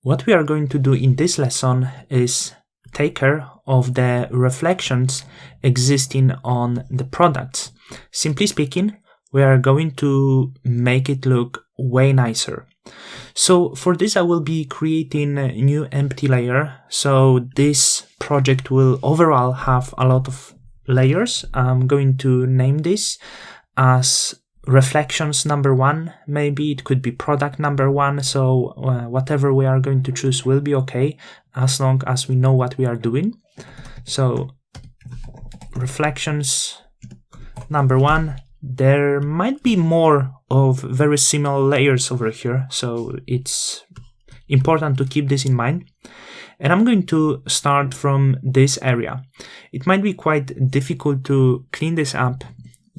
What we are going to do in this lesson is take care of the reflections existing on the products. Simply speaking, we are going to make it look way nicer. So for this I will be creating a new empty layer. So this project will overall have a lot of layers. I'm going to name this as reflections number 1. Maybe it could be product number 1. So whatever we are going to choose will be okay as long as we know what we are doing. So reflections number 1. There might be more of very similar layers over here, so it's important to keep this in mind. And I'm going to start from this area. It might be quite difficult to clean this up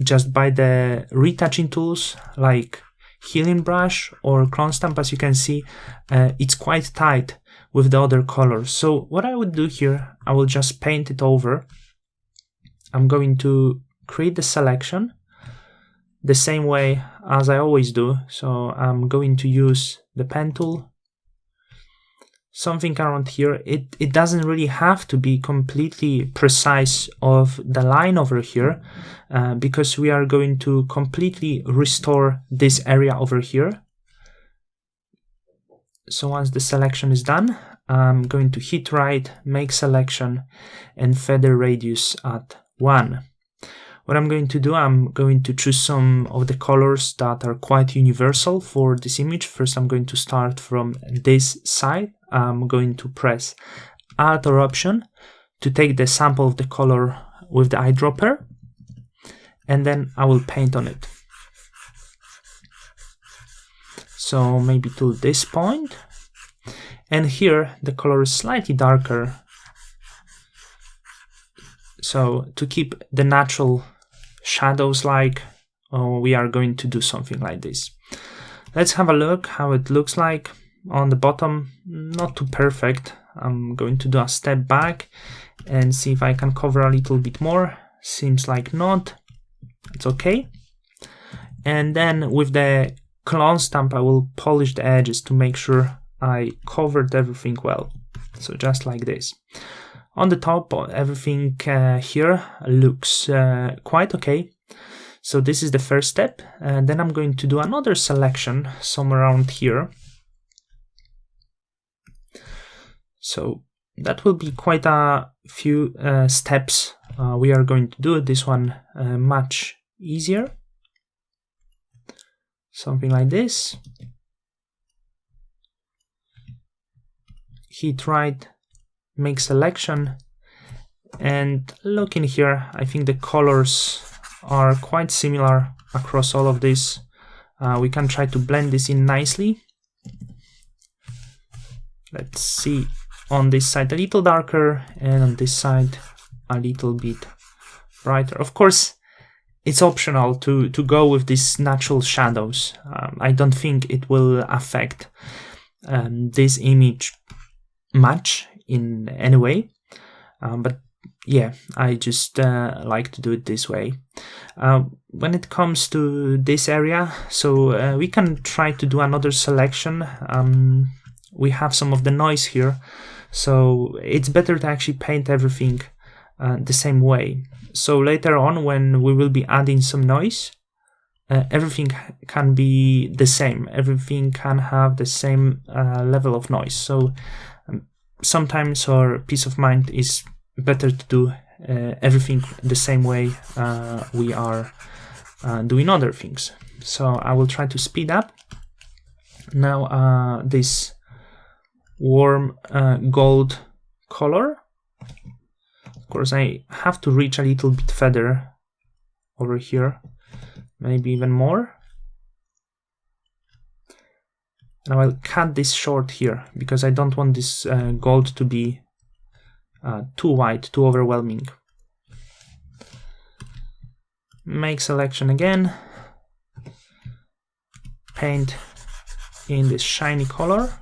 just by the retouching tools like healing brush or clone stamp. As you can see, it's quite tight with the other colors. So what I would do here, I will just paint it over. I'm going to create the selection the same way as I always do. So I'm going to use the pen tool, something around here. It doesn't really have to be completely precise of the line over here, because we are going to completely restore this area over here. So once the selection is done, I'm going to hit right, make selection, and feather radius at 1. What I'm going to do, I'm going to choose some of the colors that are quite universal for this image. First, I'm going to start from this side. I'm going to press Alt or Option to take the sample of the color with the eyedropper, and then I will paint on it. So maybe to this point, and here the color is slightly darker. So to keep the natural shadows we are going to do something like this. Let's have a look how it looks like on the bottom. Not too perfect. I'm going to do a step back and see if I can cover a little bit more. Seems like not. It's okay. And then with the clone stamp I will polish the edges to make sure I covered everything well. So just like this. On the top, everything here looks quite okay. So this is the first step. And then I'm going to do another selection somewhere around here. So that will be quite a few steps we are going to do. This one much easier. Something like this. Hit right, make selection, and look in here. I think the colors are quite similar across all of this. We can try to blend this in nicely. Let's see, on this side a little darker, and on this side a little bit brighter. Of course, it's optional to go with these natural shadows. I don't think it will affect this image much in any way, but yeah, I just like to do it this way. When it comes to this area, so we can try to do another selection. We have some of the noise here, so it's better to actually paint everything the same way. So later on, when we will be adding some noise, everything can be the same. Everything can have the same level of noise. So sometimes our peace of mind is better to do everything the same way we are doing other things. So I will try to speed up. Now this warm gold color, of course I have to reach a little bit further over here, maybe even more. And I will cut this short here because I don't want this gold to be too white, too overwhelming. Make selection again. Paint in this shiny color.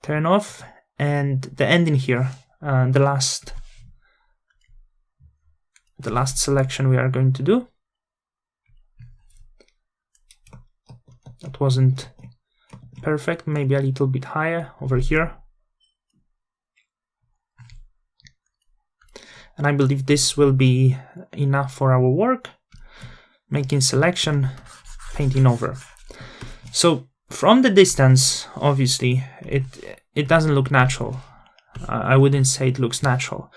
Turn off, and the ending here, the last selection we are going to do. That wasn't perfect, maybe a little bit higher over here. And I believe this will be enough for our work. Making selection, painting over. So from the distance, obviously, it doesn't look natural. I wouldn't say it looks natural,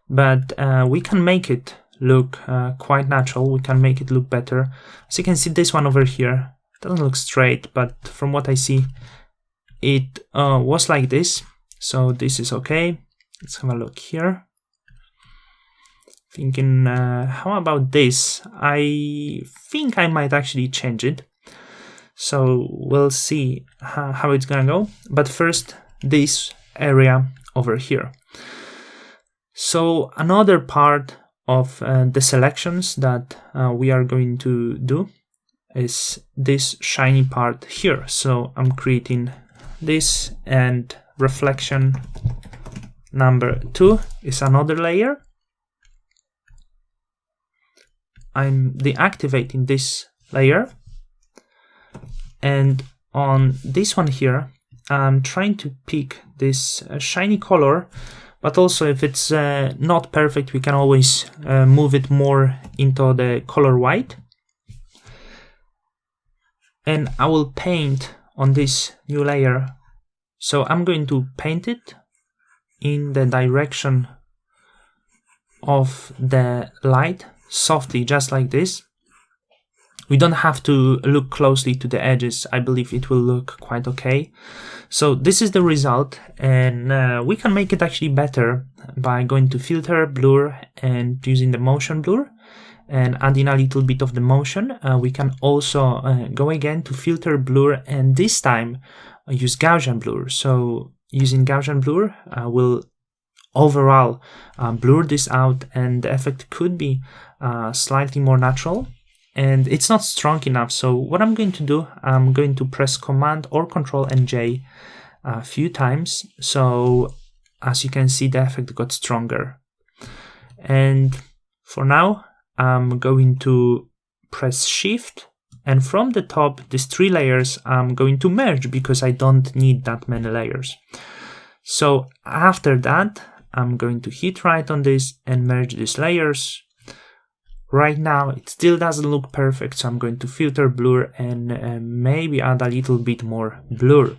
but we can make it look quite natural. We can make it look better. As you can see, this one over here doesn't look straight, but from what I see, it was like this. So this is okay. Let's have a look here. Thinking, how about this? I think I might actually change it. So we'll see how it's gonna go. But first, this area over here. So another part of the selections that we are going to do is this shiny part here. So I'm creating this, and reflection number 2 is another layer. I'm deactivating this layer, and on this one here I'm trying to pick this shiny color, but also if it's not perfect, we can always move it more into the color white. And I will paint on this new layer. So I'm going to paint it in the direction of the light, softly, just like this. We don't have to look closely to the edges. I believe it will look quite okay. So this is the result, and we can make it actually better by going to filter, blur, and using the motion blur and adding a little bit of the motion. We can also go again to filter, blur, and this time use Gaussian blur. So using Gaussian blur will overall blur this out, and the effect could be slightly more natural, and it's not strong enough. So what I'm going to do, I'm going to press Command or Control and J a few times. So as you can see, the effect got stronger. And for now, I'm going to press Shift, and from the top, these 3 layers, I'm going to merge because I don't need that many layers. So after that, I'm going to hit right on this and merge these layers. Right now, it still doesn't look perfect, so I'm going to filter, blur, and maybe add a little bit more blur.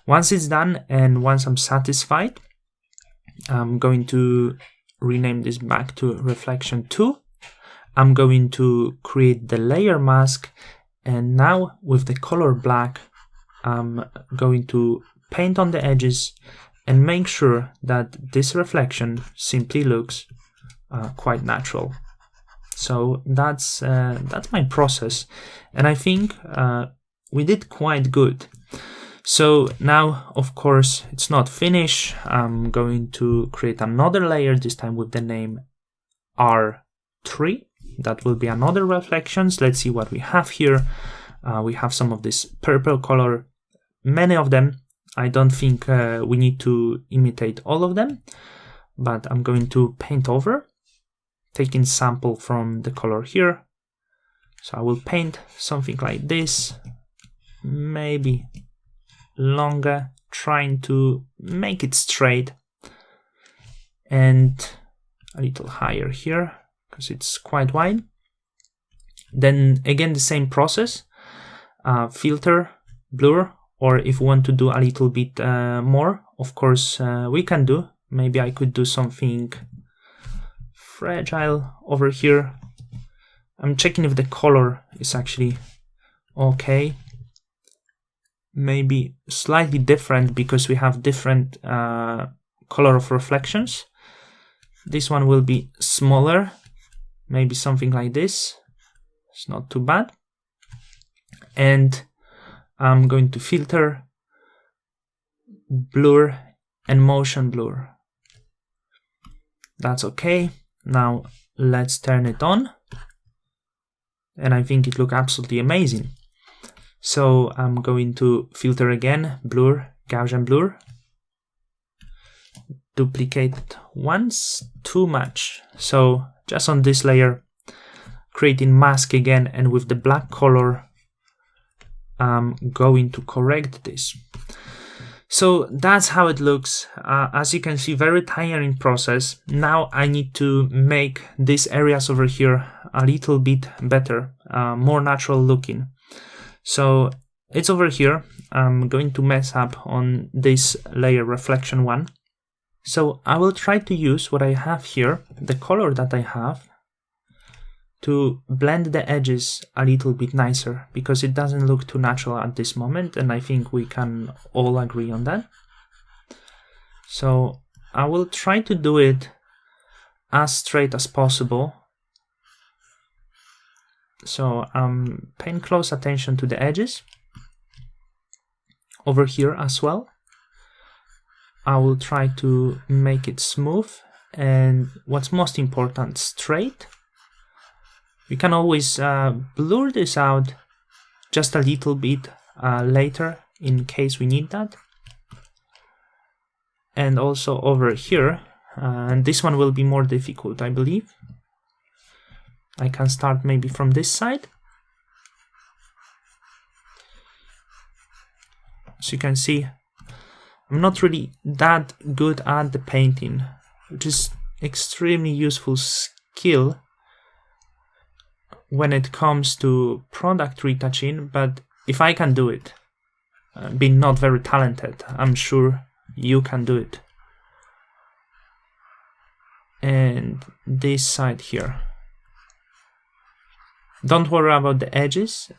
Once it's done, and once I'm satisfied, I'm going to rename this back to Reflection 2. I'm going to create the layer mask, and now with the color black, I'm going to paint on the edges and make sure that this reflection simply looks quite natural. So that's my process, and I think we did quite good. So now, of course, it's not finished. I'm going to create another layer, this time with the name R3. That will be another reflections. Let's see what we have here. We have some of this purple color, many of them. I don't think we need to imitate all of them, but I'm going to paint over, taking sample from the color here. So I will paint something like this, maybe longer, trying to make it straight, and a little higher here because it's quite wide. Then again, the same process, filter, blur, or if we want to do a little bit more, of course, we can do. Maybe I could do something fragile over here. I'm checking if the color is actually okay. Maybe slightly different because we have different color of reflections. This one will be smaller, maybe something like this. It's not too bad. And I'm going to filter, blur, and motion blur. That's okay. Now let's turn it on, and I think it looks absolutely amazing. So I'm going to filter again, blur, Gaussian blur, duplicate it once, too much. So just on this layer, creating mask again, and with the black color, I'm going to correct this. So that's how it looks. As you can see, very tiring process. Now I need to make these areas over here a little bit better, more natural looking. So it's over here. I'm going to mess up on this layer reflection 1. So I will try to use what I have here, the color that I have, to blend the edges a little bit nicer, because it doesn't look too natural at this moment, and I think we can all agree on that. So I will try to do it as straight as possible. So I'm paying close attention to the edges over here as well. I will try to make it smooth, and what's most important, straight. We can always blur this out just a little bit later in case we need that. And also over here, and this one will be more difficult, I believe. I can start maybe from this side. So you can see, I'm not really that good at the painting, which is extremely useful skill when it comes to product retouching, but if I can do it, being not very talented, I'm sure you can do it. And this side here. Don't worry about the edges,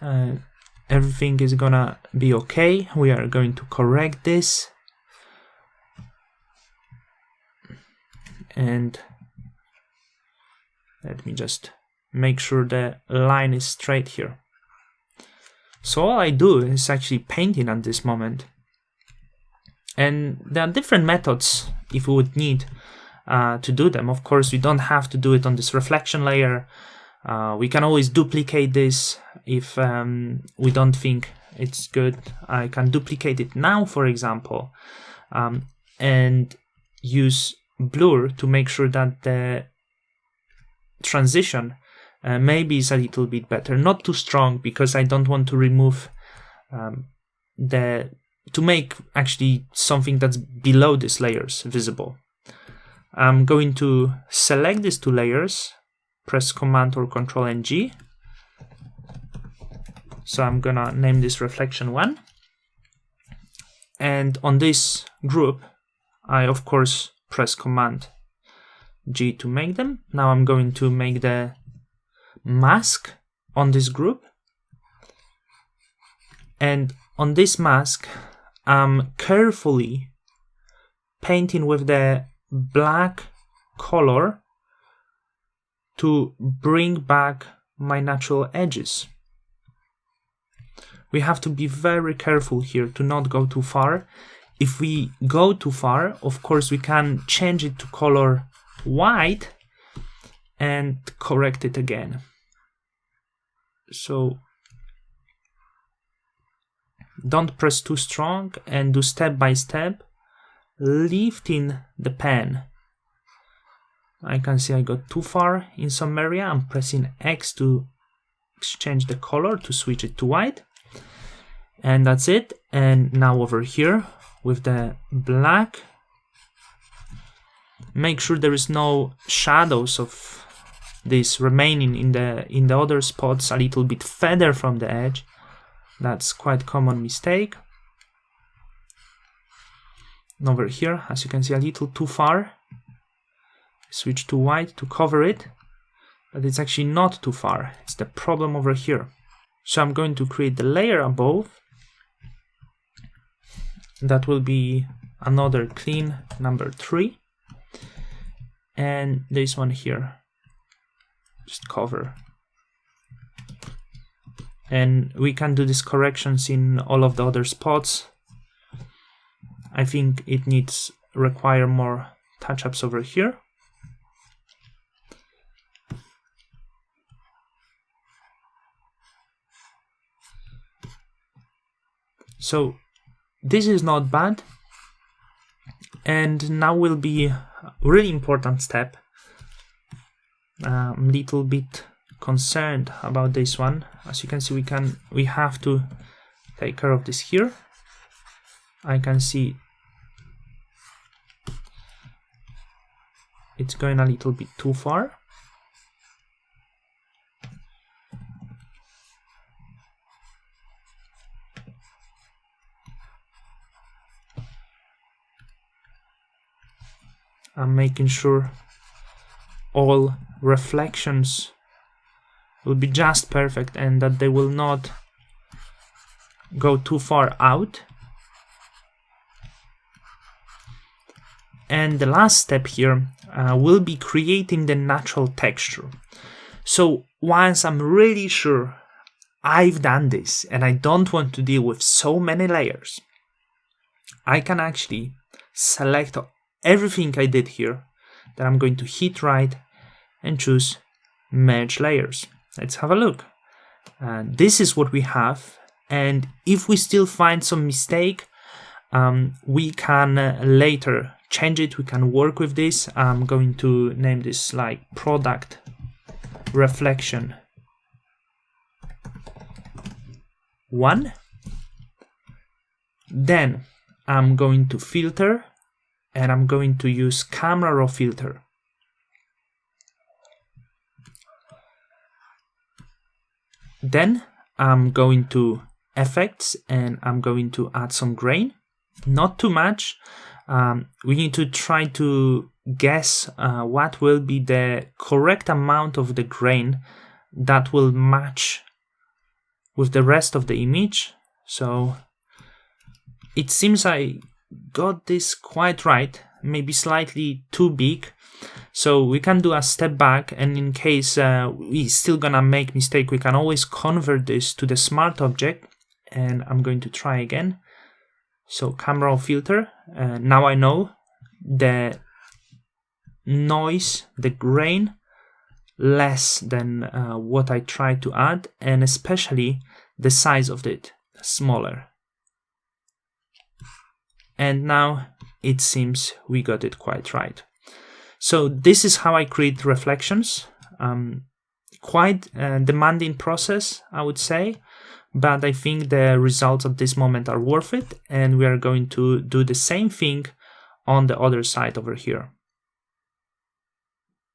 everything is gonna be okay. We are going to correct this. And let me just make sure the line is straight here. So all I do is actually painting at this moment. And there are different methods if we would need to do them. Of course, we don't have to do it on this reflection layer. We can always duplicate this if we don't think it's good. I can duplicate it now, for example, and use blur to make sure that the transition maybe is a little bit better, not too strong, because I don't want to remove to make actually something that's below these layers visible. I'm going to select these two layers, press Command or Control and G. So I'm gonna name this reflection 1. And on this group, I of course press Command G to make them. Now I'm going to make the mask on this group, and on this mask I'm carefully painting with the black color to bring back my natural edges. We have to be very careful here to not go too far. If we go too far, of course we can change it to color white and correct it again. So don't press too strong and do step by step, lifting the pen. I can see I got too far in some area. I'm pressing X to exchange the color to switch it to white. And that's it. And now over here with the black, make sure there is no shadows of this remaining in the other spots a little bit further from the edge. That's quite common mistake. And over here, as you can see, a little too far. Switch to white to cover it, but it's actually not too far. It's the problem over here. So I'm going to create the layer above. That will be another clean number 3. And this one here, just cover. And we can do these corrections in all of the other spots. I think it require more touch-ups over here. So this is not bad. And now will be a really important step. I'm a little bit concerned about this one. As you can see, we have to take care of this here. I can see it's going a little bit too far. I'm making sure all reflections will be just perfect and that they will not go too far out. And the last step here will be creating the natural texture. So once I'm really sure I've done this and I don't want to deal with so many layers, I can actually select everything I did here, that I'm going to hit right and choose merge layers. Let's have a look. This is what we have, and if we still find some mistake, we can later change it. We can work with this. I'm going to name this like product reflection 1. Then I'm going to filter, and I'm going to use camera raw filter. Then I'm going to effects, and I'm going to add some grain, not too much. We need to try to guess what will be the correct amount of the grain that will match with the rest of the image. So it seems I got this quite right, maybe slightly too big. So we can do a step back, and in case we still gonna make mistake, we can always convert this to the smart object. And I'm going to try again. So camera filter. Now I know the noise, the grain, less than what I tried to add, and especially the size of it smaller. And now it seems we got it quite right. So this is how I create reflections. Quite a demanding process, I would say, but I think the results at this moment are worth it, and we are going to do the same thing on the other side over here.